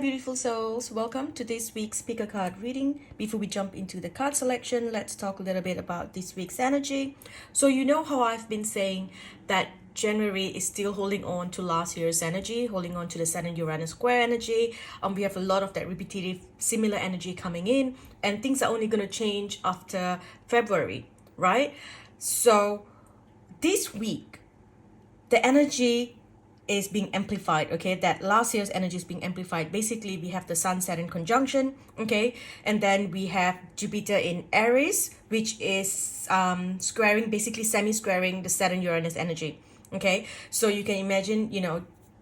beautiful souls. Welcome to this week's Pick a Card reading. Before we jump into the card selection, let's talk a little bit about this week's energy. So, you know how I've been saying that January is still holding on to last year's energy, holding on to the Saturn-Uranus square energy. We have a lot of that repetitive, similar energy coming in, and things are only going to change after February, right? So, this week, the energy is being amplified, okay? That last year's energy is being amplified. Basically, we have the Sun-Saturn conjunction, okay? And then we have Jupiter in Aries, which is squaring, basically semi-squaring the Saturn-Uranus energy, okay? So you can imagine,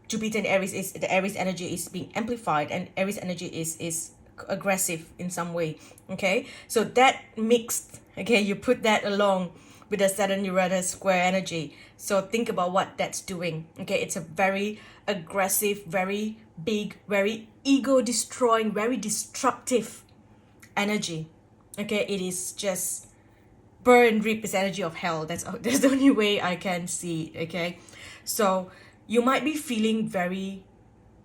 Jupiter in Aries is, the Aries energy is being amplified, and Aries energy is aggressive in some way, okay? So that mixed, okay, you put that along with the Saturn-Uranus square energy. So think about what that's doing. Okay, it's a very aggressive, very big, very ego-destroying, very destructive energy. Okay, it is just burn, rip is energy of hell. That's the only way I can see it. Okay, so you might be feeling very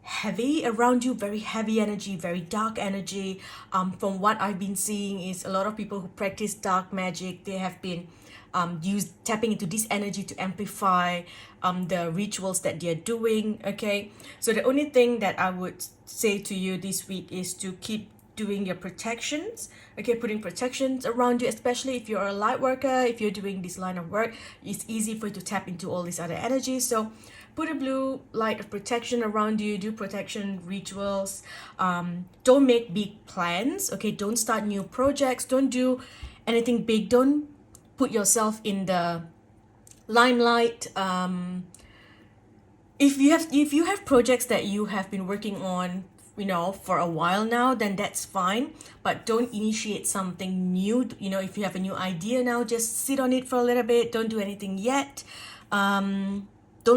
heavy around you, very heavy energy, very dark energy. From what I've been seeing is a lot of people who practice dark magic, they have been tapping into this energy to amplify the rituals that they're doing. Okay, so the only thing that I would say to you this week is to keep doing your protections, okay, putting protections around you, especially if you're a light worker. If you're doing this line of work, it's easy for you to tap into all these other energies. So put a blue light of protection around you, do protection rituals. Don't make big plans, okay? Don't start new projects, don't do anything big, don't put yourself in the limelight. If you have projects that you have been working on, for a while now, then that's fine. But don't initiate something new. If you have a new idea now, just sit on it for a little bit. Don't do anything yet. Don't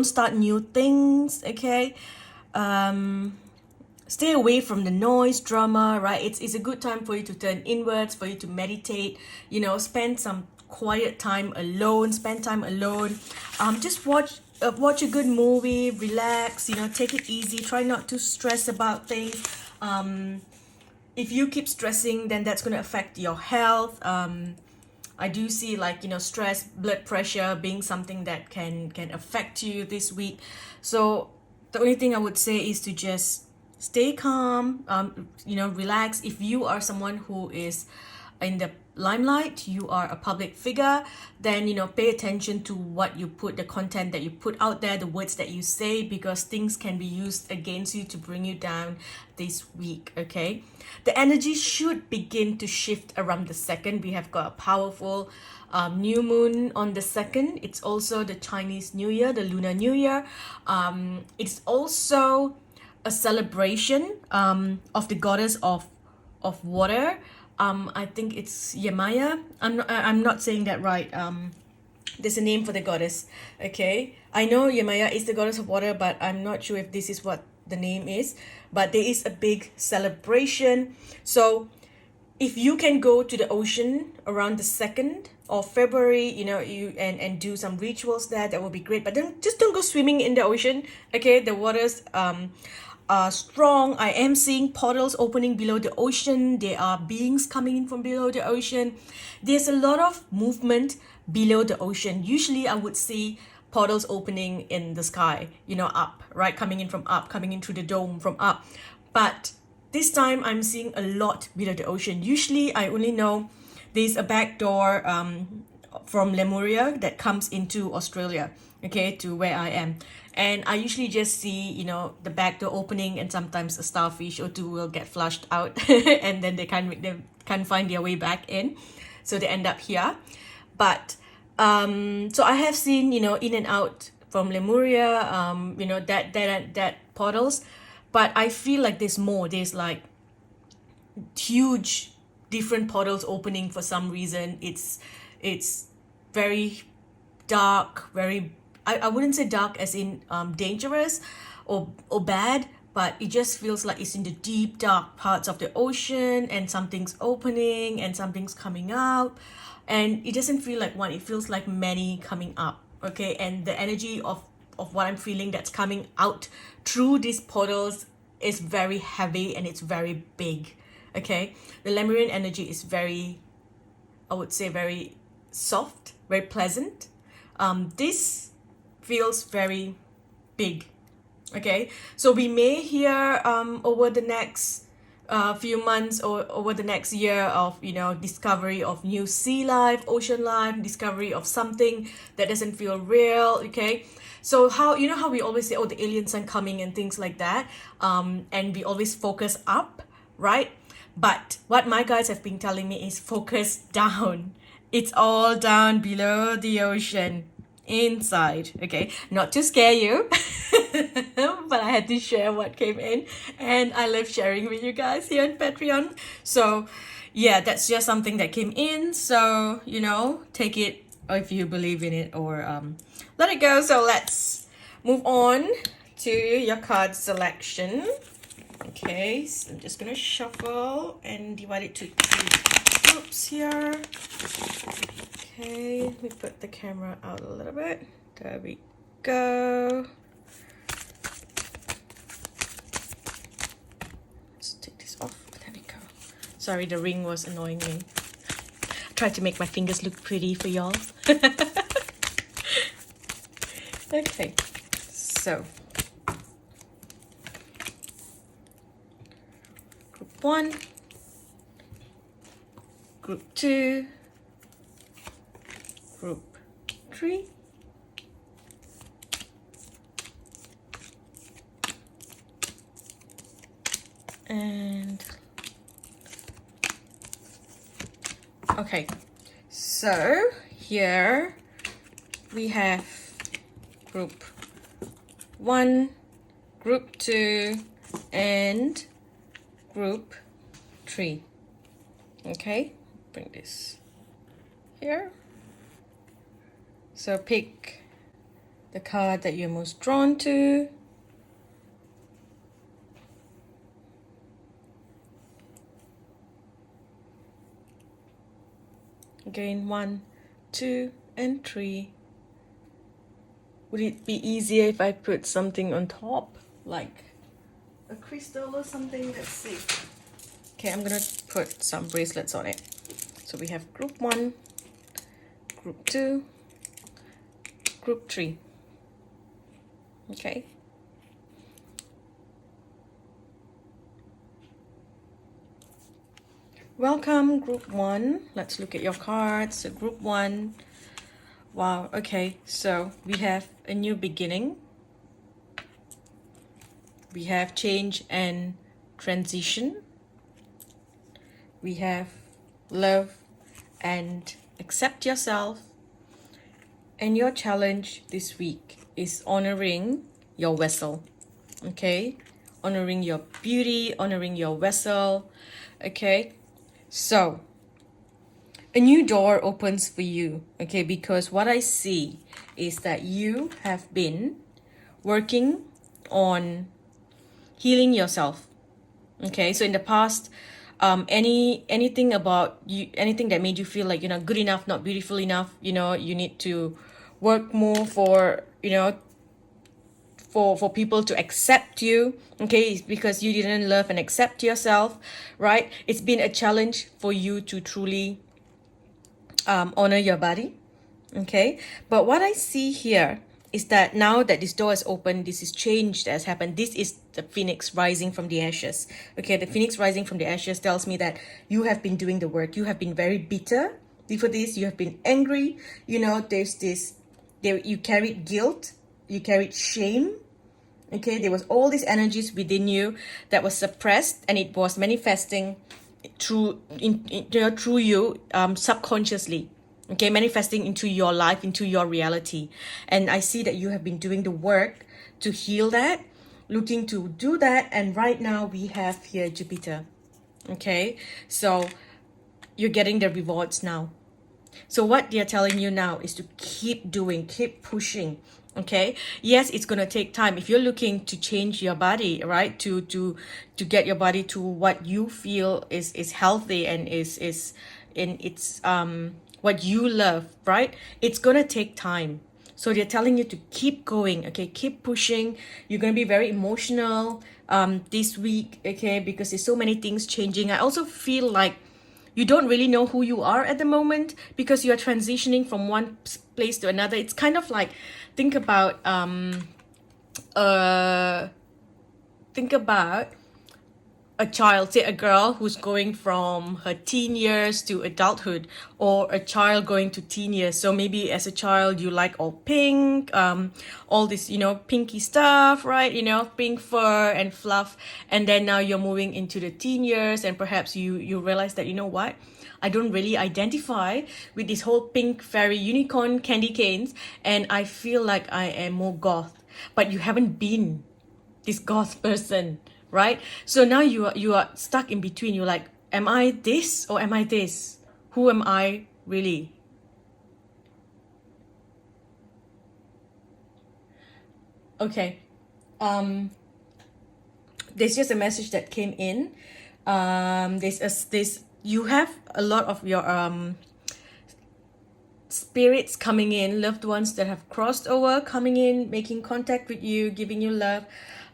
start new things. Okay. Stay away from the noise, drama. Right. It's a good time for you to turn inwards, for you to meditate. Spend some quiet time alone, spend time alone. Just watch a good movie, relax, take it easy, try not to stress about things. If you keep stressing, then that's going to affect your health. I do see stress, blood pressure being something that can affect you this week. So the only thing I would say is to just stay calm, relax. If you are someone who is in the limelight, you are a public figure, then pay attention to what you put, the content that you put out there, the words that you say, because things can be used against you to bring you down this week. Okay, the energy should begin to shift around the 2nd. We have got a powerful new moon on the 2nd. It's also the Chinese New Year, the Lunar New Year. It's also a celebration of the goddess of water. I think it's Yemaya. I'm not saying that right. There's a name for the goddess. Okay, I know Yemaya is the goddess of water, but I'm not sure if this is what the name is. But there is a big celebration. So if you can go to the ocean around the 2nd of February, and do some rituals there, that will be great. But then just don't go swimming in the ocean. Okay, the waters strong. I am seeing portals opening below the ocean. There are beings coming in from below the ocean. There's a lot of movement below the ocean. Usually I would see portals opening in the sky, up, right? Coming in from up, coming in through the dome from up. But this time I'm seeing a lot below the ocean. Usually I only know there's a back door from Lemuria that comes into Australia, okay, to where I am. And I usually just see, the back door opening, and sometimes a starfish or two will get flushed out and then they can't find their way back in. So they end up here. But so I have seen, in and out from Lemuria, that portals. But I feel like there's more. There's like huge different portals opening for some reason. It's very dark, very, I wouldn't say dark as in dangerous or bad, but it just feels like it's in the deep dark parts of the ocean, and something's opening and something's coming out, and it doesn't feel like one, it feels like many coming up. Okay, and the energy of what I'm feeling that's coming out through these portals is very heavy and it's very big. Okay, the Lemurian energy is very, I would say, very soft, very pleasant. This feels very big. Okay, so we may hear over the next few months or over the next year of, you know, discovery of new sea life, ocean life, discovery of something that doesn't feel real. Okay, so how, you know how we always say, oh, the aliens are coming and things like that, and we always focus up, right? But what my guides have been telling me is focus down. It's all down below the ocean, inside. Okay, not to scare you, but I had to share what came in, and I love sharing with you guys here on Patreon. So yeah, that's just something that came in. So, you know, take it if you believe in it, or let it go. So let's move on to your card selection. Okay, so I'm just gonna shuffle and divide it to two groups here. Okay, let me put the camera out a little bit. There we go. Let's take this off. There we go. Sorry, the ring was annoying me. I tried to make my fingers look pretty for y'all. Okay, so group 1, group 2, group 3, and okay, so here we have group 1, group 2, and group 3. Okay, bring this here. So pick the card that you're most drawn to. Again, 1, 2, and 3. Would it be easier if I put something on top, like a crystal or something? Let's see. Okay, I'm gonna put some bracelets on it. So we have group 1, group 2, group 3. Okay. Welcome, group 1. Let's look at your cards. So group 1. Wow, okay. So we have a new beginning. We have change and transition. We have love and accept yourself. And your challenge this week is honoring your vessel. Okay? Honoring your beauty, honoring your vessel. Okay? So, a new door opens for you. Okay? Because what I see is that you have been working on healing yourself. Okay? So in the past, anything about you, anything that made you feel like you're not good enough, not beautiful enough, you know, you need to work more for, you know, for people to accept you. Okay, it's because you didn't love and accept yourself, right? It's been a challenge for you to truly honor your body. Okay, but what I see here is that now that this door is open, this is change that has happened. This is the phoenix rising from the ashes. Okay, the phoenix rising from the ashes tells me that you have been doing the work. You have been very bitter for this. You have been angry. You know, there's this, you carried guilt. You carried shame. Okay, there was all these energies within you that was suppressed, and it was manifesting through you subconsciously. Okay, manifesting into your life, into your reality. And I see that you have been doing the work to heal that, looking to do that. And right now we have here Jupiter. Okay, so you're getting the rewards now. So what they're telling you now is to keep doing, keep pushing. Okay, yes, it's gonna take time. If you're looking to change your body, right, to get your body to what you feel is healthy and is in its what you love, right, it's gonna take time. So they're telling you to keep going, okay? Keep pushing. You're going to be very emotional this week, okay? Because there's so many things changing. I also feel like you don't really know who you are at the moment because you are transitioning from one place to another. It's kind of like, think about uh think about a child, say a girl who's going from her teen years to adulthood, or a child going to teen years. So maybe as a child you like all pink, all this, you know, pinky stuff, right? You know, pink fur and fluff. And then now you're moving into the teen years, and perhaps you realize that, you know what, I don't really identify with this whole pink fairy unicorn candy canes, and I feel like I am more goth. But you haven't been this goth person, right? So now you are stuck in between. You're like, am I this or am I this? Who am I really? Okay. There's just a message that came in. There's you have a lot of your spirits coming in, loved ones that have crossed over, coming in, making contact with you, giving you love.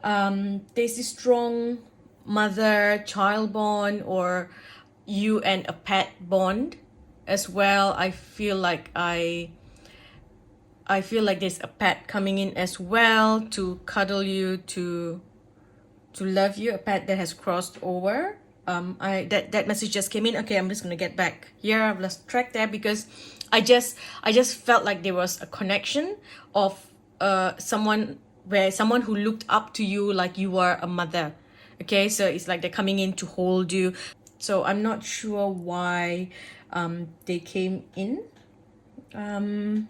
There's this strong mother-child bond, or you and a pet bond as well. I feel like there's a pet coming in as well to cuddle you, to love you, a pet that has crossed over. That message just came in. Okay, I'm just gonna get back here. I've lost track there because I just felt like there was a connection of someone who looked up to you like you were a mother. Okay, so it's like they're coming in to hold you. So I'm not sure why they came in. I'm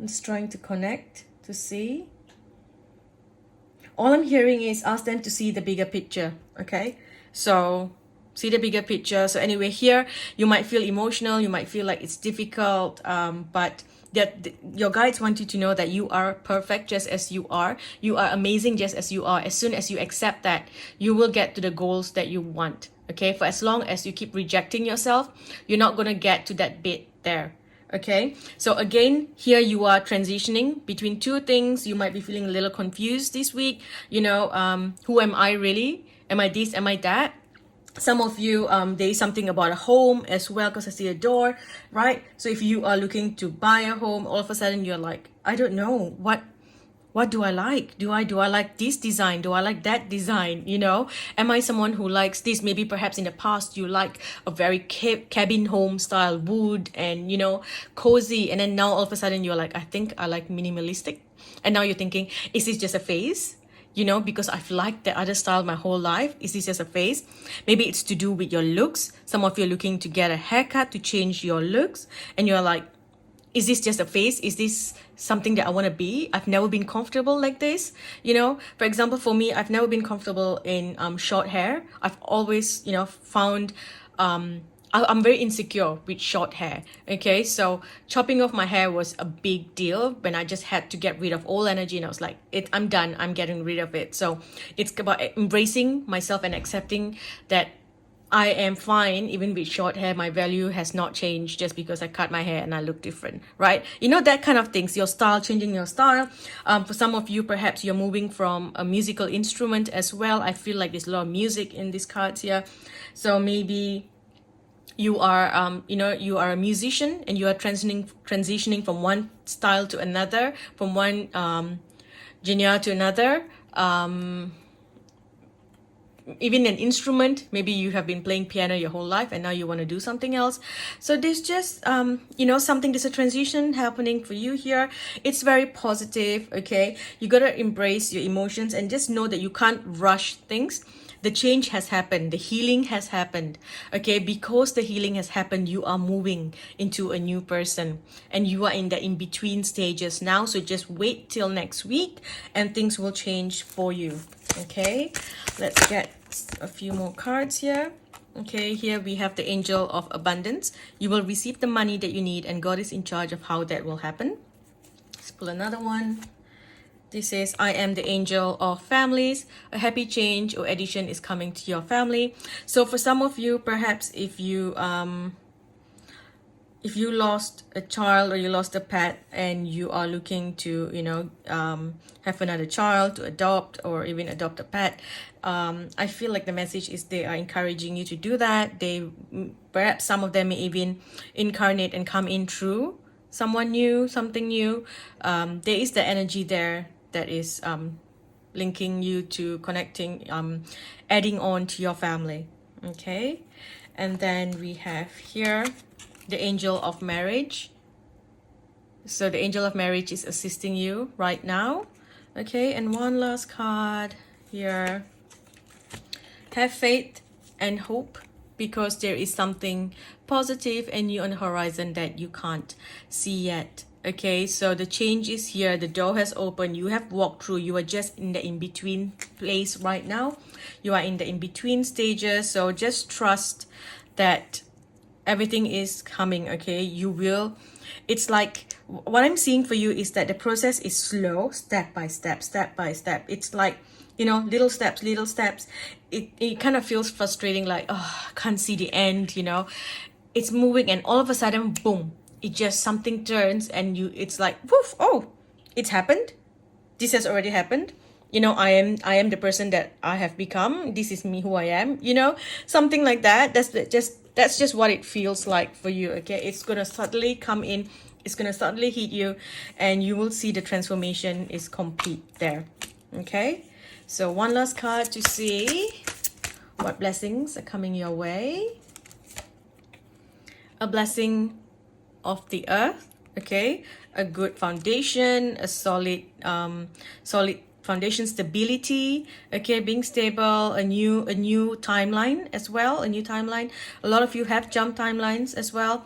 just trying to connect to see. All I'm hearing is ask them to see the bigger picture, okay? So see the bigger picture. So anyway, here you might feel emotional, you might feel like it's difficult, but your guides want you to know that you are perfect just as you are. You are amazing just as you are. As soon as you accept that, you will get to the goals that you want, okay? For as long as you keep rejecting yourself, you're not going to get to that bit there. Okay, so again, here you are transitioning between two things. You might be feeling a little confused this week. You know, who am I really? Am I this? Am I that? Some of you, there is something about a home as well, because I see a door, right? So if you are looking to buy a home, all of a sudden you're like, I don't know, what do I like? Do I like this design? Do I like that design? You know, am I someone who likes this? Maybe perhaps in the past you like a very cabin home style, wood and, you know, cozy. And then now all of a sudden you're like, I think I like minimalistic. And now you're thinking, is this just a phase? You know, because I've liked the other style my whole life. Is this just a phase? Maybe it's to do with your looks. Some of you are looking to get a haircut to change your looks. And you're like, is this just a phase? Is this something that I want to be? I've never been comfortable like this. You know, for example, for me, I've never been comfortable in short hair. I've always, you know, found I'm very insecure with short hair. Okay, so chopping off my hair was a big deal when I just had to get rid of all energy, and I was like, I'm done. I'm getting rid of it. So it's about embracing myself and accepting that I am fine even with short hair. My value has not changed just because I cut my hair and I look different, right? You know, that kind of things. Your style, changing your style. For some of you, perhaps you're moving from a musical instrument as well. I feel like there's a lot of music in these cards here. So maybe you are you are a musician and you are transitioning from one style to another, from one genre to another. Even an instrument, maybe you have been playing piano your whole life and now you want to do something else. So there's just something, there's a transition happening for you here. It's very positive. Okay, you got to embrace your emotions and just know that you can't rush things. The change has happened, the healing has happened. Okay, because the healing has happened, you are moving into a new person and you are in the in-between stages now. So just wait till next week and things will change for you. Okay, let's get a few more cards here. Okay, here we have the Angel of Abundance. You will receive the money that you need and God is in charge of how that will happen. Let's pull another one. This says, I am the angel of families. A happy change or addition is coming to your family. So for some of you, perhaps if you if you lost a child or you lost a pet and you are looking to, have another child, to adopt or even adopt a pet, I feel like the message is they are encouraging you to do that. Perhaps some of them may even incarnate and come in through someone new, something new. There is the energy there that is linking you to connecting, adding on to your family. Okay, and then we have here the angel of marriage. So the angel of marriage is assisting you right now. Okay, and one last card here. Have faith and hope, because there is something positive and new on the horizon that you can't see yet. Okay, so the change is here. The door has opened. You have walked through. You are just in the in-between place right now. You are in the in-between stages. So just trust that everything is coming. Okay, you will. It's like what I'm seeing for you is that the process is slow, step by step, step by step. It's like, little steps, little steps. It kind of feels frustrating, like, oh, I can't see the end. It's moving, and all of a sudden, boom, it just something turns, and it's like, woof, oh, it's happened. This has already happened. I am the person that I have become. This is me, who I am. Something like that. That's just what it feels like for you. Okay, it's gonna suddenly come in. It's gonna suddenly hit you, and you will see the transformation is complete there. Okay, so one last card to see what blessings are coming your way. A blessing of the earth. Okay, a good foundation, a solid foundation, stability. Okay, being stable, a new timeline as well, a new timeline. A lot of you have jumped timelines as well.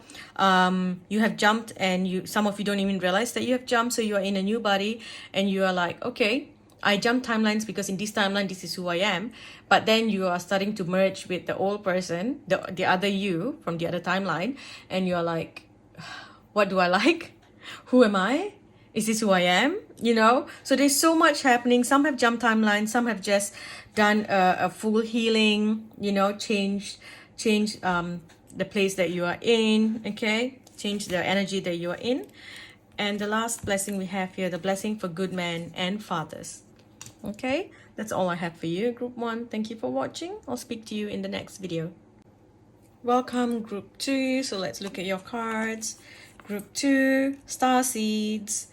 You have jumped, and some of you don't even realize that you have jumped. So you are in a new body, and you are like, okay, I jumped timelines because in this timeline this is who I am. But then you are starting to merge with the old person, the other you from the other timeline, and you are like, what do I like? Who am I? Is this who I am? So there's so much happening. Some have jumped timelines, some have just done a full healing, change the place that you are in. Okay, change the energy that you are in. And the last blessing we have here, the blessing for good men and fathers. Okay, that's all I have for you, group 1. Thank you for watching. I'll speak to you in the next video. Welcome, group 2. So let's look at your cards. Group 2, star seeds.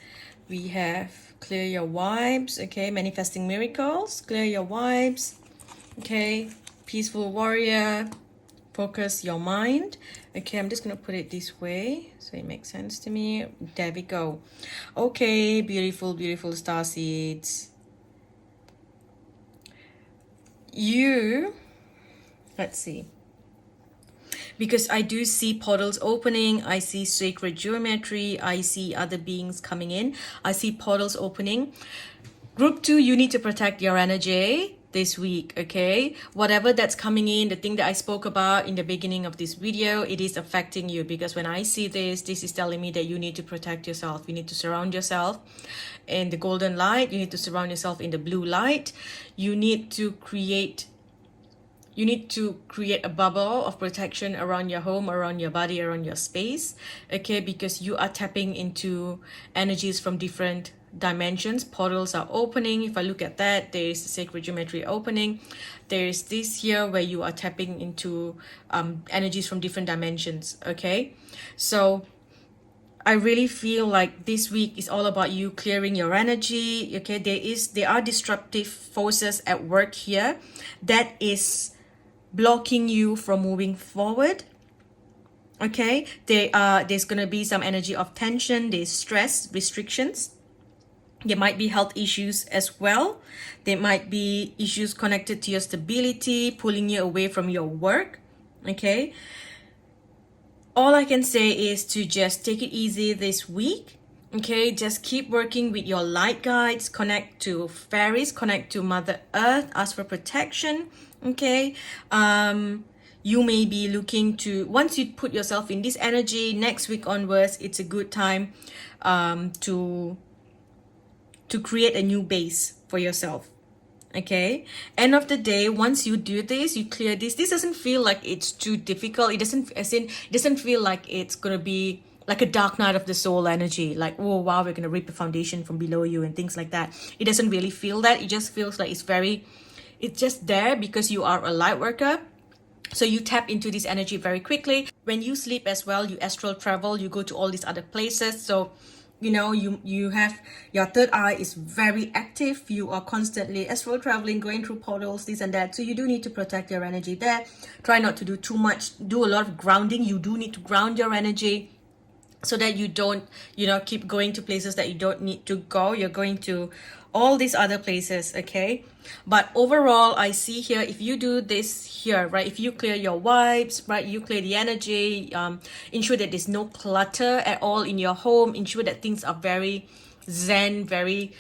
We have clear your vibes. Okay, manifesting miracles. Clear your vibes. Okay, peaceful warrior. Focus your mind. Okay, I'm just gonna put it this way so it makes sense to me. There we go. Okay, beautiful, beautiful star seeds. Let's see. Because I do see portals opening, I see sacred geometry, I see other beings coming in, I see portals opening. Group 2, you need to protect your energy this week, okay? Whatever that's coming in, the thing that I spoke about in the beginning of this video, it is affecting you, because when I see this is telling me that you need to protect yourself. You need to surround yourself in the golden light. You need to surround yourself in the blue light. You need to create a bubble of protection around your home, around your body, around your space, okay? Because you are tapping into energies from different dimensions. Portals are opening. If I look at that, there is the sacred geometry opening. There is this here where you are tapping into energies from different dimensions, okay? So I really feel like this week is all about you clearing your energy, okay? There are disruptive forces at work here that is blocking you from moving forward. Okay, there's gonna be some energy of tension, there's stress, restrictions. There might be health issues as well. There might be issues connected to your stability, pulling you away from your work. Okay, all I can say is to just take it easy this week. Okay, just keep working with your light guides, connect to fairies, connect to Mother Earth, ask for protection. Okay, you may be looking to, once you put yourself in this energy, next week onwards, it's a good time to create a new base for yourself. Okay, end of the day, once you do this, you clear this doesn't feel like it's too difficult. It doesn't, as in, it doesn't feel like it's gonna be like a dark night of the soul energy, like, oh wow, we're gonna rip the foundation from below you and things like that. It doesn't really feel that. It just feels like it's just there because you are a light worker. So you tap into this energy very quickly. When you sleep as well, you astral travel, you go to all these other places. So you have your third eye is very active. You are constantly astral traveling, going through portals, this and that. So you do need to protect your energy there. Try not to do too much. Do a lot of grounding. You do need to ground your energy so that you don't keep going to places that you don't need to go. You're going to all these other places, okay? But overall, I see here, if you do this here, right, if you clear your vibes, right, you clear the energy, ensure that there's no clutter at all in your home, ensure that things are very zen, very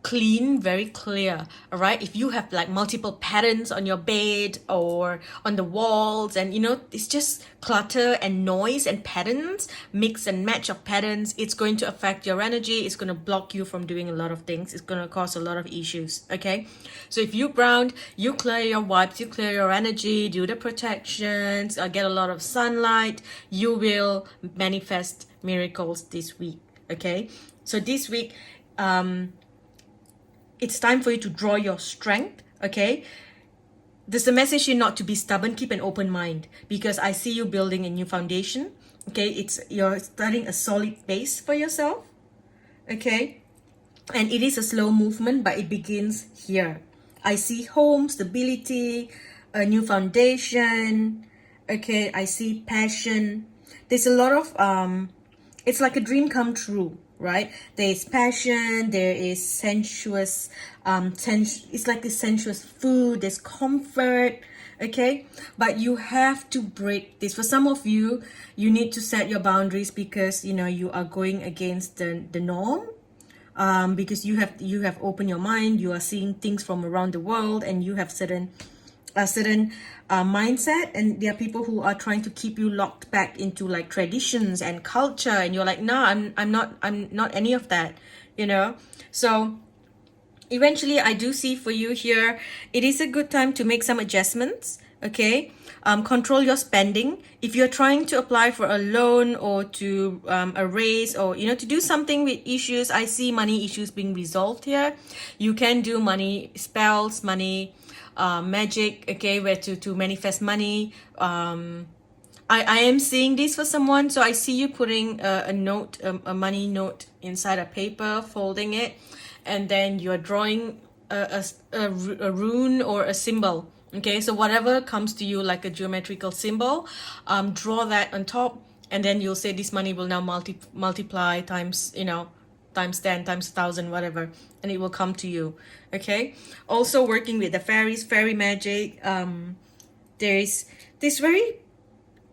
clean, very clear. All right, if you have like multiple patterns on your bed or on the walls, and it's just clutter and noise and patterns, mix and match of patterns, it's going to affect your energy. It's going to block you from doing a lot of things. It's going to cause a lot of issues. Okay, so if you ground, you clear your vibes, you clear your energy, do the protections, get a lot of sunlight, you will manifest miracles this week. Okay, so this week it's time for you to draw your strength. Okay, there's a message here not to be stubborn. Keep an open mind, because I see you building a new foundation. Okay, you're starting a solid base for yourself. Okay, and it is a slow movement, but it begins here. I see home, stability, a new foundation. Okay, I see passion. There's a lot of it's like a dream come true, right? There is passion, there is sensuous, it's like a sensuous food, there's comfort, okay? But you have to break this. For some of you, you need to set your boundaries, because you are going against the norm. Because you have opened your mind, you are seeing things from around the world, and you have certain mindset, and there are people who are trying to keep you locked back into like traditions and culture, and you're like, no, I'm not any of that, so eventually I do see for you here, it is a good time to make some adjustments. Okay, control your spending. If you're trying to apply for a loan or to a raise, or to do something with issues, I see money issues being resolved here. You can do money spells, money magic, okay, where to manifest money. I am seeing this for someone, so I see you putting a note, a money note inside a paper, folding it, and then you're drawing a rune or a symbol. Okay, so whatever comes to you like a geometrical symbol, draw that on top, and then you'll say this money will now multiply times, times 10, times 1,000, whatever, and it will come to you. Okay, also working with the fairy magic. There's this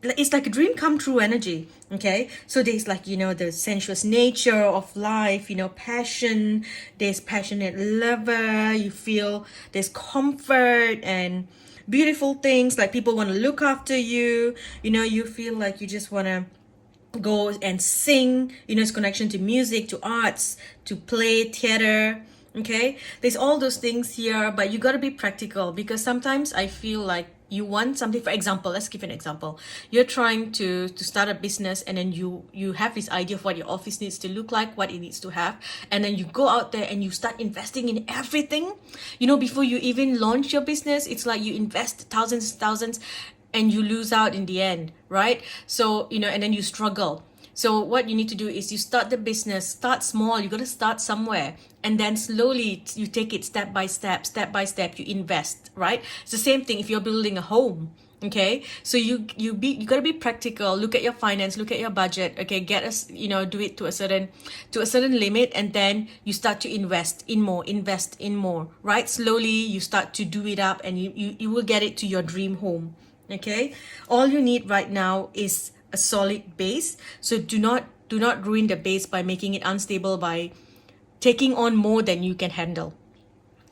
it's like a dream come true energy. Okay, so there's like the sensuous nature of life, passion, there's passionate lover, you feel there's comfort and beautiful things, like people want to look after you, you feel like you just want to go and sing, it's connection to music, to arts, to play, theater. Okay, there's all those things here, but you got to be practical, because sometimes I feel like you want something. For example, let's give an example. You're trying to start a business, and then you have this idea of what your office needs to look like, what it needs to have, and then you go out there and you start investing in everything. Before you even launch your business, it's like you invest thousands and you lose out in the end, right? So and then you struggle. So what you need to do is you start the business, start small. You got to start somewhere, and then slowly you take it step by step, you invest, right? It's the same thing if you're building a home. Okay, so you got to be practical. Look at your finance, look at your budget. Okay, get us, do it to a certain limit, and then you start to invest in more, right? Slowly you start to do it up, and you will get it to your dream home. Okay, all you need right now is a solid base. So do not ruin the base by making it unstable, by taking on more than you can handle.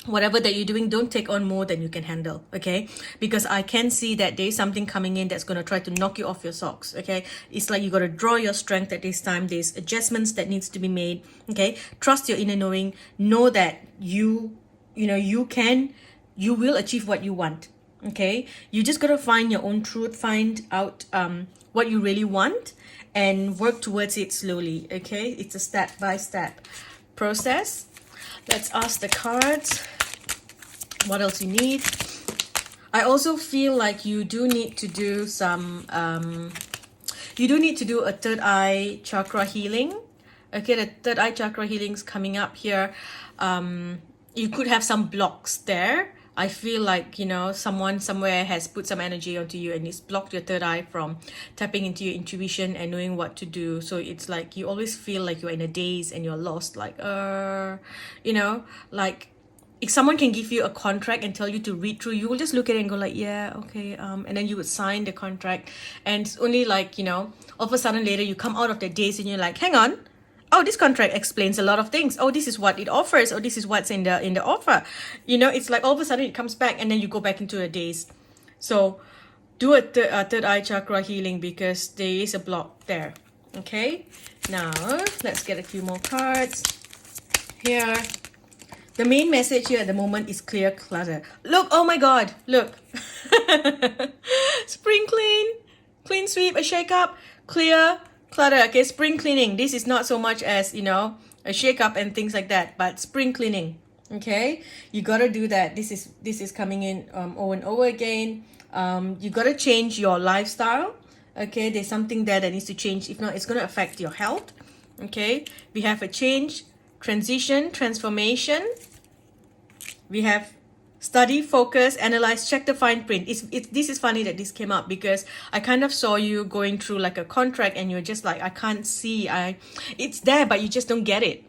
Whatever that you're doing, don't take on more than you can handle. Okay, because I can see that there's something coming in that's going to try to knock you off your socks. Okay, it's like you got to draw your strength at this time. There's adjustments that needs to be made. Okay, trust your inner knowing. Know that you you will achieve what you want. Okay, you just gotta find your own truth, find out what you really want, and work towards it slowly. Okay, it's a step-by-step process. Let's ask the cards what else you need. I also feel like you do need to do some you do need to do a third eye chakra healing. Okay, the third eye chakra healing is coming up here. You could have some blocks there. I feel like, someone somewhere has put some energy onto you and it's blocked your third eye from tapping into your intuition and knowing what to do. So it's like you always feel like you're in a daze and you're lost, like, like if someone can give you a contract and tell you to read through, you will just look at it and go like, yeah, okay, and then you would sign the contract. And it's only like, all of a sudden later you come out of the daze and you're like, hang on, oh, this contract explains a lot of things. Oh, this is what it offers. Oh, this is what's in the offer. It's like all of a sudden it comes back and then you go back into a daze. So do a third eye chakra healing because there is a block there. Okay, now let's get a few more cards here. The main message here at the moment is clear clutter. Look, oh my God, look. Spring clean sweep, a shake up, clear clutter. Okay, spring cleaning. This is not so much as, a shake up and things like that, but spring cleaning. Okay, you got to do that. This is coming in over and over again. You got to change your lifestyle. Okay, there's something there that needs to change. If not, it's going to affect your health. Okay, we have a change, transition, transformation. We have study, focus, analyze, check the fine print. This is funny that this came up because I kind of saw you going through like a contract and you're just like, I can't see. It's there, but you just don't get it.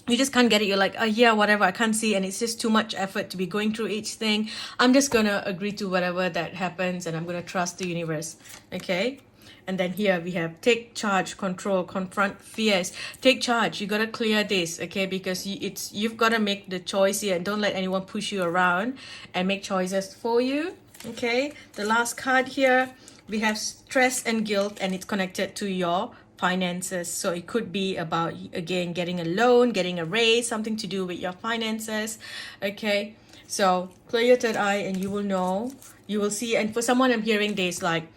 You just can't get it. You're like, oh yeah, whatever, I can't see. And it's just too much effort to be going through each thing. I'm just going to agree to whatever that happens and I'm going to trust the universe. Okay. And then here we have take charge, control, confront fears. Take charge. You got to clear this, okay? Because you've got to make the choice here and don't let anyone push you around and make choices for you, okay? The last card here, we have stress and guilt and it's connected to your finances. So it could be about, again, getting a loan, getting a raise, something to do with your finances, okay? So clear your third eye and you will know, you will see. And for someone I'm hearing this like,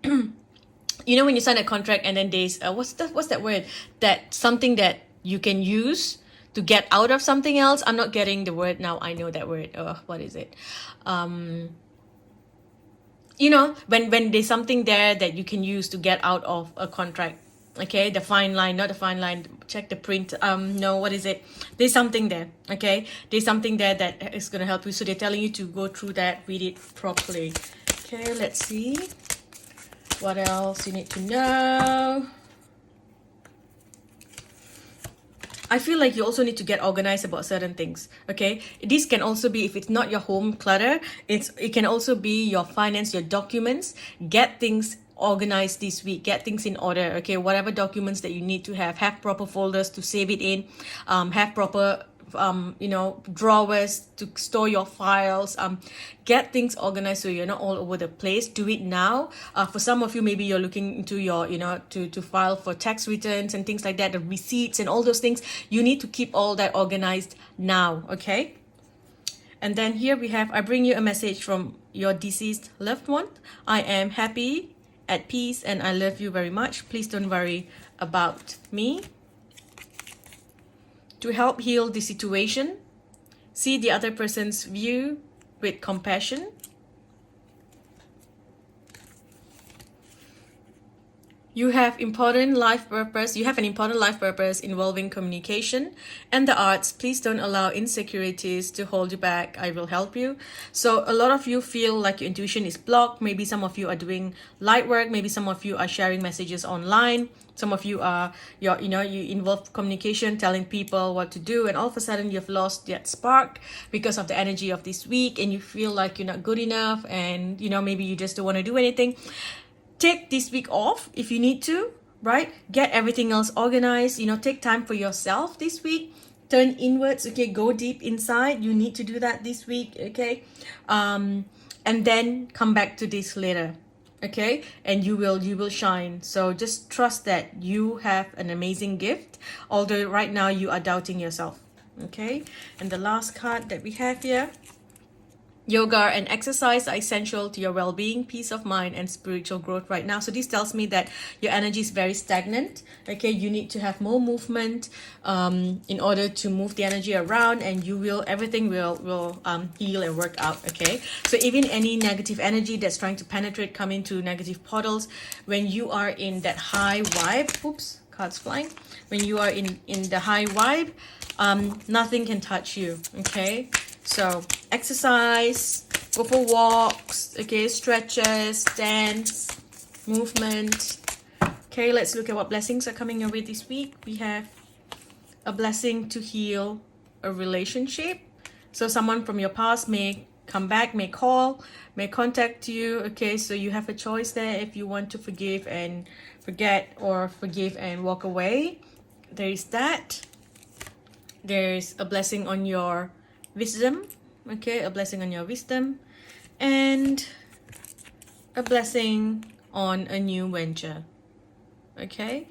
when you sign a contract and then there's what's that word, that something that you can use to get out of something else. I'm not getting the word now. I know that word. What is it? When there's something there that you can use to get out of a contract. Okay, the fine line, not the fine line, check the print. No, what is it? There's something there. Okay, there's something there that is going to help you. So they're telling you to go through that, read it properly. Okay, let's see what else you need to know. I feel like you also need to get organized about certain things. Okay, this can also be, if it's not your home clutter, it can also be your finance, your documents. Get things organized this week, get things in order. Okay, whatever documents that you need to have proper folders to save it in, have proper drawers to store your files. Get things organized so you're not all over the place. Do it now. For some of you, maybe you're looking into your to file for tax returns and things like that, the receipts and all those things. You need to keep all that organized now. Okay, and then here we have, I bring you a message from your deceased loved one. I am happy, at peace, and I love you very much. Please don't worry about me. To help heal the situation, see the other person's view with compassion. You have an important life purpose involving communication and the arts. Please don't allow insecurities to hold you back. I will help you. So a lot of you feel like your intuition is blocked. Maybe some of you are doing light work. Maybe some of you are sharing messages online. Some of you are, you involve communication, telling people what to do, and all of a sudden you've lost that spark because of the energy of this week, and you feel like you're not good enough, and maybe you just don't want to do anything. Take this week off if you need to, right? Get everything else organized. Take time for yourself this week. Turn inwards, okay? Go deep inside. You need to do that this week, okay? And then come back to this later, okay? And you will shine. So just trust that you have an amazing gift, although right now you are doubting yourself, Okay, and the last card that we have here: yoga and exercise are essential to your well-being, peace of mind, and spiritual growth right now. So this tells me that your energy is very stagnant. Okay, you need to have more movement in order to move the energy around, and everything will heal and work out. Okay, so even any negative energy that's trying to penetrate, come into negative portals, when you are in that high vibe, oops, cards flying, when you are in the high vibe, nothing can touch you. Okay, so exercise, go for walks, okay, stretches, dance, movement. Okay, let's look at what blessings are coming your way this week. We have a blessing to heal a relationship. So someone from your past may come back, may call, may contact you. Okay, so you have a choice there if you want to forgive and forget, or forgive and walk away. There is that. There's a blessing on your wisdom. Okay, a blessing on your wisdom, and a blessing on a new venture. Okay,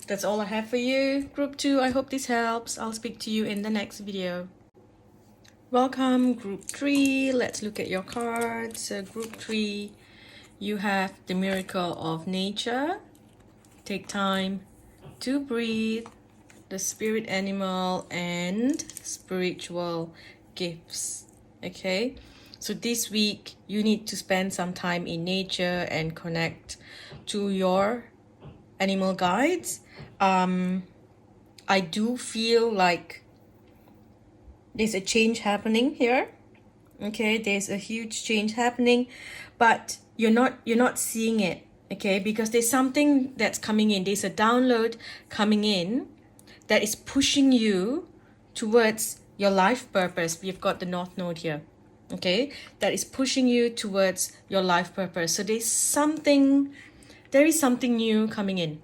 that's all I have for you, group 2. I hope this helps. I'll speak to you in the next video. Welcome, group 3. Let's look at your cards. So group 3, you have the miracle of nature. Take time to breathe, the spirit animal, and spiritual gifts. Okay, so this week you need to spend some time in nature and connect to your animal guides. I do feel like there's a change happening here. Okay, there's a huge change happening, but you're not seeing it. Okay, because there's something that's coming in. There's a download coming in that is pushing you towards your life purpose. We've got the North Node here. Okay, that is pushing you towards your life purpose. So there is something new coming in.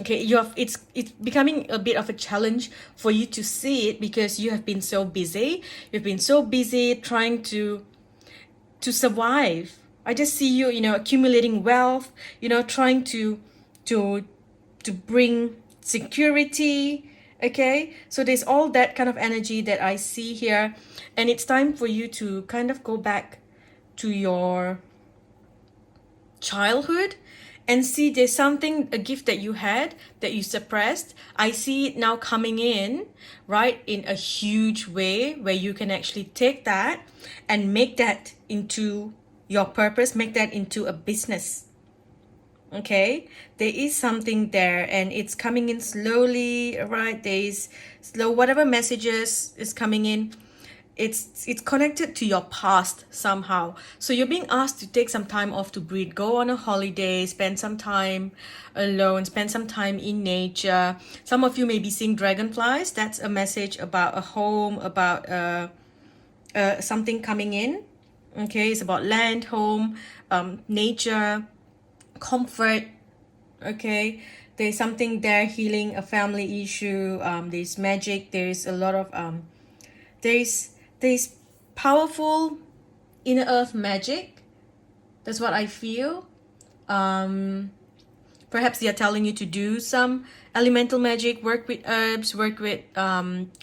Okay, it's becoming a bit of a challenge for you to see it, because you have been so busy. You've been so busy trying to survive. I just see you, accumulating wealth, trying to bring security. Okay, so there's all that kind of energy that I see here, and it's time for you to kind of go back to your childhood and see there's something, a gift that you had that you suppressed. I see it now coming in, right, in a huge way, where you can actually take that and make that into your purpose, make that into a business. Okay, there is something there, and it's coming in slowly, right? There is slow, whatever messages is coming in, it's connected to your past somehow. So you're being asked to take some time off to breathe, go on a holiday, spend some time alone, spend some time in nature. Some of you may be seeing dragonflies. That's a message about a home, about something coming in. Okay, it's about land, home, nature, comfort. Okay, there's something there, healing a family issue. There's magic. There's a lot of there's powerful inner earth magic. That's what I feel. Perhaps they are telling you to do some elemental magic, work with herbs, work with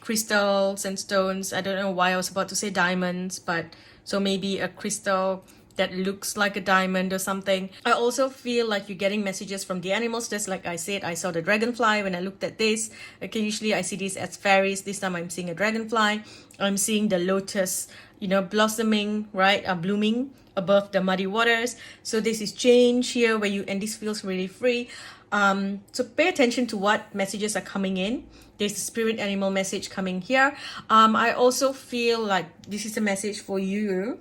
crystals and stones. I don't know why I was about to say diamonds, but so maybe a crystal that looks like a diamond or something. I also feel like you're getting messages from the animals. Just like I said, I saw the dragonfly when I looked at this. Okay, usually I see this as fairies. This time I'm seeing a dragonfly. I'm seeing the lotus, blossoming, right, blooming above the muddy waters. So this is change here, where and this feels really free. So pay attention to what messages are coming in. There's a spirit animal message coming here. I also feel like this is a message for you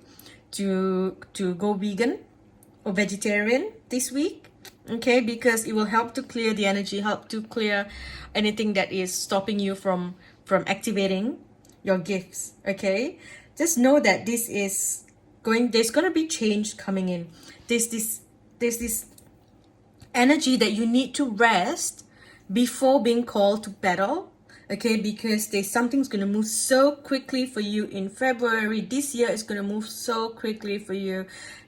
to go vegan or vegetarian this week. Okay, because it will help to clear the energy, help to clear anything that is stopping you from activating your gifts. Okay, just know that there's gonna be change coming in. There's this energy that you need to rest before being called to battle. Okay, because something's going to move so quickly for you in February. This year is going to move so quickly for you.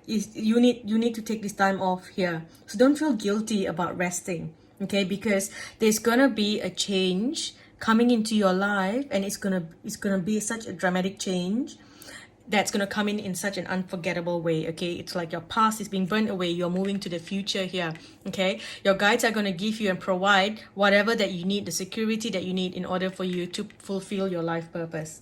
You need to take this time off here. So don't feel guilty about resting. Okay, because there's going to be a change coming into your life, and it's gonna be such a dramatic change that's going to come in such an unforgettable way. Okay, it's like your past is being burned away, you're moving to the future here. Okay, your guides are going to give you and provide whatever that you need, the security that you need in order for you to fulfill your life purpose.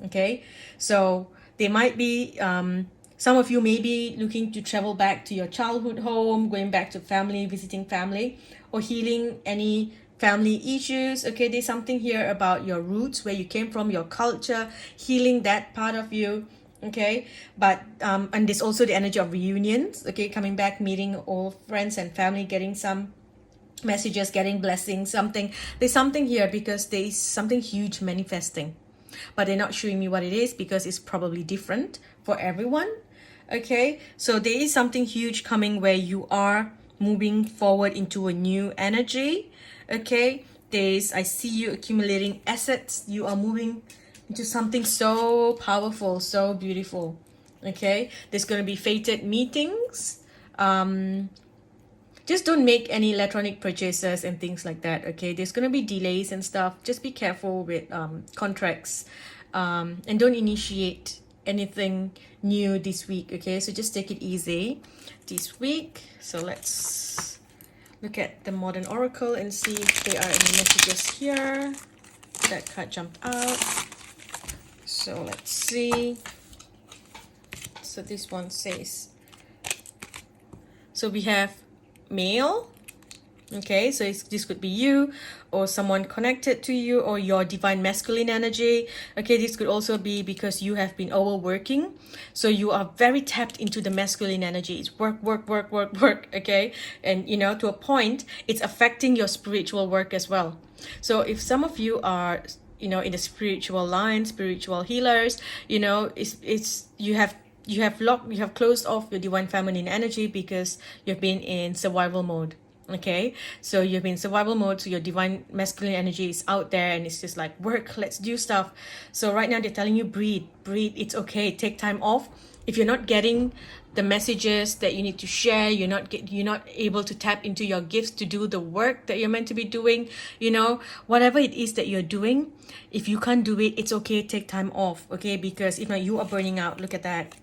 Okay, so they might be some of you may be looking to travel back to your childhood home, going back to family, visiting family, or healing any family issues. Okay, there's something here about your roots, where you came from, your culture, healing that part of you. Okay, but and there's also the energy of reunions. Okay, coming back, meeting old friends and family, getting some messages, getting blessings, something. There's something here because there is something huge manifesting, but they're not showing me what it is because it's probably different for everyone. Okay, so there is something huge coming where you are moving forward into a new energy. Okay, I see you accumulating assets. You are moving into something so powerful, so beautiful. Okay, there's going to be fated meetings. Just don't make any electronic purchases and things like that. Okay, there's going to be delays and stuff. Just be careful with contracts, and don't initiate anything new this week. Okay, so just take it easy this week. So let's look at the Modern Oracle and see if there are any messages here. That card jumped out. So let's see. So this one says, so we have male. Okay, so this could be you or someone connected to you or your divine masculine energy. Okay, this could also be because you have been overworking. So you are very tapped into the masculine energy. It's work, work, work, work, work. Okay, and to a point, it's affecting your spiritual work as well. So if some of you are in the spiritual line, spiritual healers, it's you have closed off your divine feminine energy because you've been in survival mode. Okay, so you've been in survival mode, so your divine masculine energy is out there and it's just like, work, let's do stuff. So right now they're telling you, breathe, it's okay, take time off. If you're not getting the messages that you need to share, you're not able to tap into your gifts to do the work that you're meant to be doing, whatever it is that you're doing, if you can't do it, it's okay, take time off. Okay, because if not, you are burning out. Look at that.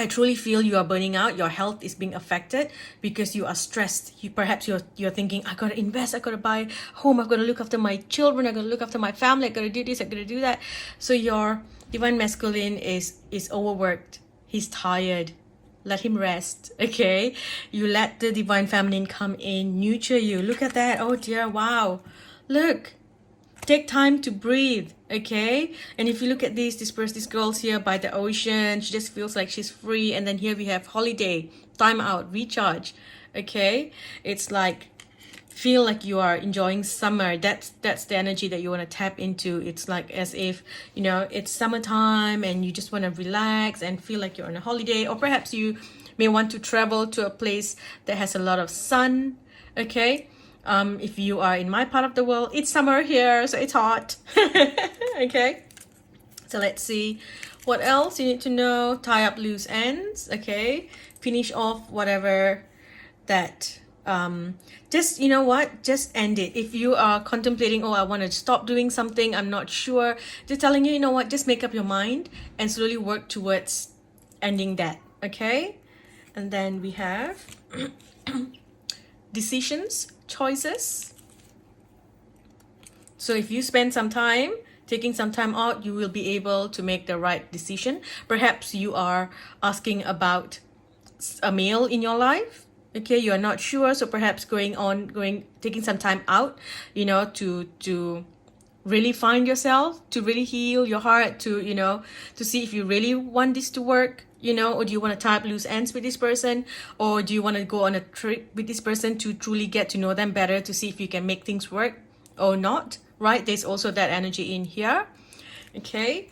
I truly feel you are burning out. Your health is being affected because you are stressed. Perhaps you're thinking, I gotta invest, I gotta buy a home, I gotta look after my children, I gotta look after my family, I gotta do this, I gotta do that. So your divine masculine is overworked. He's tired. Let him rest. Okay, you let the divine feminine come in, nurture you. Look at that. Oh dear, wow. Look. Take time to breathe, okay? And if you look at this girl's here by the ocean, she just feels like she's free. And then here we have holiday, time out, recharge, okay? It's like, feel like you are enjoying summer. That's the energy that you want to tap into. It's like as if, it's summertime and you just want to relax and feel like you're on a holiday. Or perhaps you may want to travel to a place that has a lot of sun, okay? If you are in my part of the world, it's summer here, so it's hot. Okay, so let's see what else you need to know. Tie up loose ends. Okay, finish off whatever that just just end it. If you are contemplating, I want to stop doing something, I'm not sure, just telling you, just make up your mind and slowly work towards ending that. Okay, and then we have decisions, choices. So if you spend some time taking some time out, you will be able to make the right decision. Perhaps you are asking about a male in your life. Okay, you are not sure, so perhaps taking some time out, to really find yourself, to really heal your heart, to see if you really want this to work. Or do you want to tie up loose ends with this person? Or do you want to go on a trip with this person to truly get to know them better, to see if you can make things work or not, right? There's also that energy in here. Okay.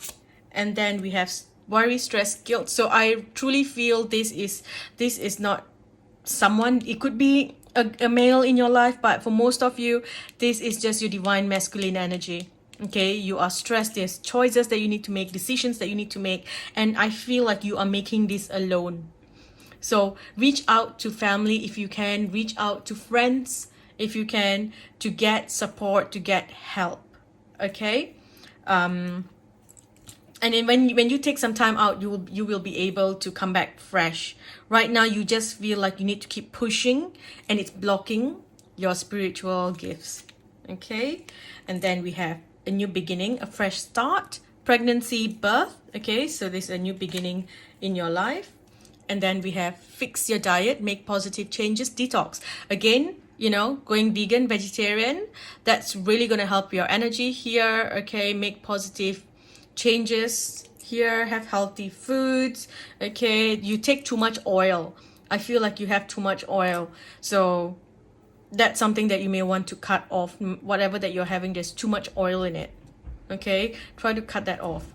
And then we have worry, stress, guilt. So I truly feel this is not someone. It could be a male in your life, but for most of you, this is just your divine masculine energy. Okay, you are stressed. There's choices that you need to make, decisions that you need to make, and I feel like you are making this alone. So reach out to family if you can, reach out to friends if you can, to get support, to get help. okay? And then when you take some time out, you will be able to come back fresh. Right now you just feel like you need to keep pushing, and it's blocking your spiritual gifts, okay? And then we have a new beginning, a fresh start, pregnancy, birth, okay? So this is a new beginning in your life. And then we have fix your diet, make positive changes, detox. Again, you know, going vegan, vegetarian, that's really going to help your energy here, okay? Make positive changes here, have healthy foods, okay? You take too much oil. I feel like you have too much oil. So that's something that you may want to cut off. Whatever that you're having, there's too much oil in it, okay? Try to cut that off.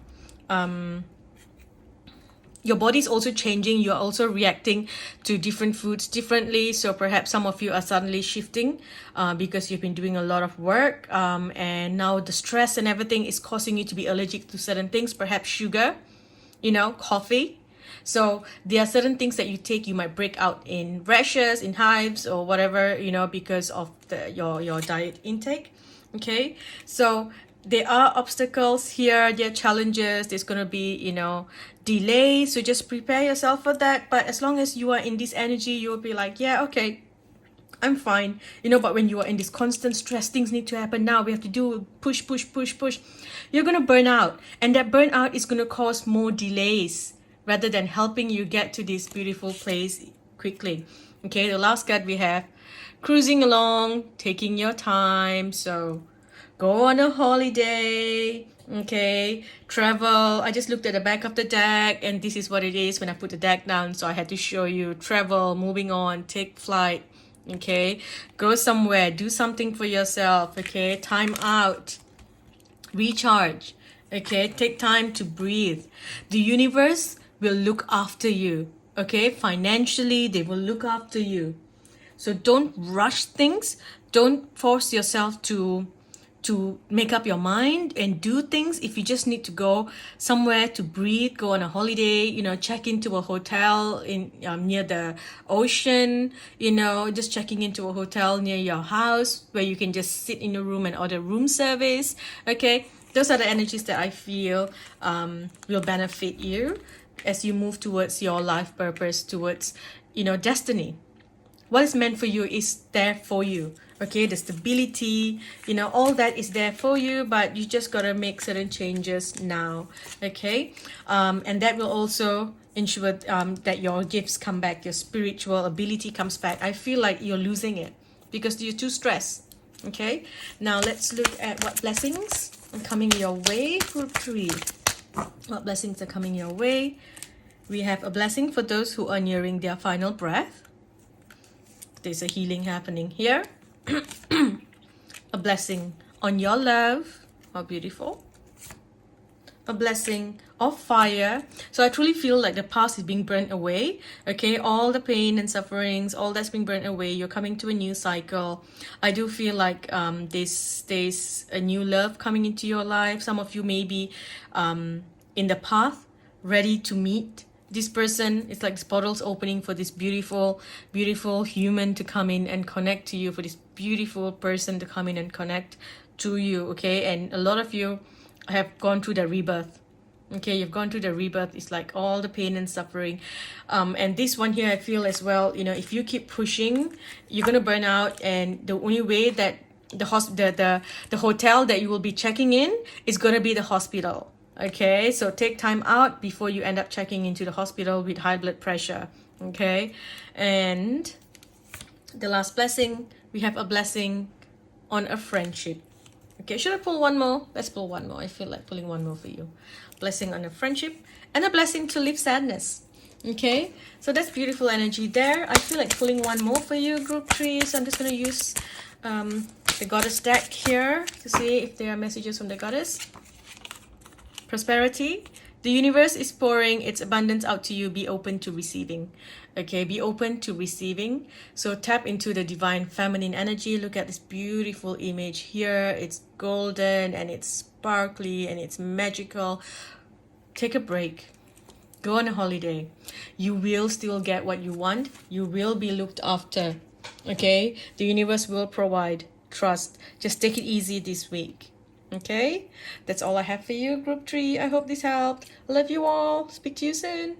Your body's also changing. You're also reacting to different foods differently. So perhaps some of you are suddenly shifting because you've been doing a lot of work, and now the stress and everything is causing you to be allergic to certain things, perhaps sugar, you know, coffee. So there are certain things that you take, you might break out in rashes, in hives, or whatever, you know, because of your diet intake, okay? So there are obstacles here, there are challenges, there's going to be, you know, delays. So just prepare yourself for that. But as long as you are in this energy, you'll be like, yeah, okay, I'm fine, you know. But when you are in this constant stress, things need to happen now, we have to do push, you're going to burn out, and that burnout is going to cause more delays rather than helping you get to this beautiful place quickly, okay? The last card we have, cruising along, taking your time. So go on a holiday, okay? Travel. I just looked at the back of the deck, and this is what it is when I put the deck down, so I had to show you. Travel, moving on, take flight, okay? Go somewhere, do something for yourself, okay? Time out, recharge, okay? Take time to breathe. The universe will look after you, okay? Financially, they will look after you. So don't rush things. Don't force yourself to make up your mind and do things. If you just need to go somewhere to breathe, go on a holiday, you know, check into a hotel in near the ocean, you know, just checking into a hotel near your house where you can just sit in a room and order room service, okay? Those are the energies that I feel will benefit you as you move towards your life purpose, towards, you know, destiny. What is meant for you is there for you, okay? The stability, you know, all that is there for you, but you just got to make certain changes now, okay? And that will also ensure that your gifts come back, your spiritual ability comes back. I feel like you're losing it because you're too stressed, okay? Now let's look at what blessings are coming your way. Group 3. What blessings are coming your way? We have a blessing for those who are nearing their final breath. There's a healing happening here. A blessing on your love. How beautiful. A blessing of fire. So I truly feel like the past is being burnt away, okay? All the pain and sufferings, all that's being burnt away. You're coming to a new cycle. I do feel like there's a new love coming into your life. Some of you may be in the path, ready to meet this person. It's like this portal's opening for this beautiful human to come in and connect to you, for this beautiful person to come in and connect to you, okay? And a lot of you have gone through the rebirth, okay? You've gone through the rebirth. It's like all the pain and suffering, and this one here, I feel as well, you know, if you keep pushing, you're gonna burn out. And the only way that the hotel that you will be checking in is gonna be the hospital. Okay, so take time out before you end up checking into the hospital with high blood pressure, okay? And the last blessing, we have a blessing on a friendship. Okay, should I pull one more? Let's pull one more. I feel like pulling one more for you. Blessing on a friendship and a blessing to leave sadness. Okay, so that's beautiful energy there. I feel like pulling one more for you, group 3. So I'm just going to use the goddess deck here to see if there are messages from the goddess. Prosperity. The universe is pouring its abundance out to you. Be open to receiving. Okay, be open to receiving. So tap into the divine feminine energy. Look at this beautiful image here. It's golden and it's sparkly and it's magical. Take a break. Go on a holiday. You will still get what you want. You will be looked after. Okay, the universe will provide. Trust. Just take it easy this week. Okay, that's all I have for you, Group 3. I hope this helped. Love you all. Speak to you soon.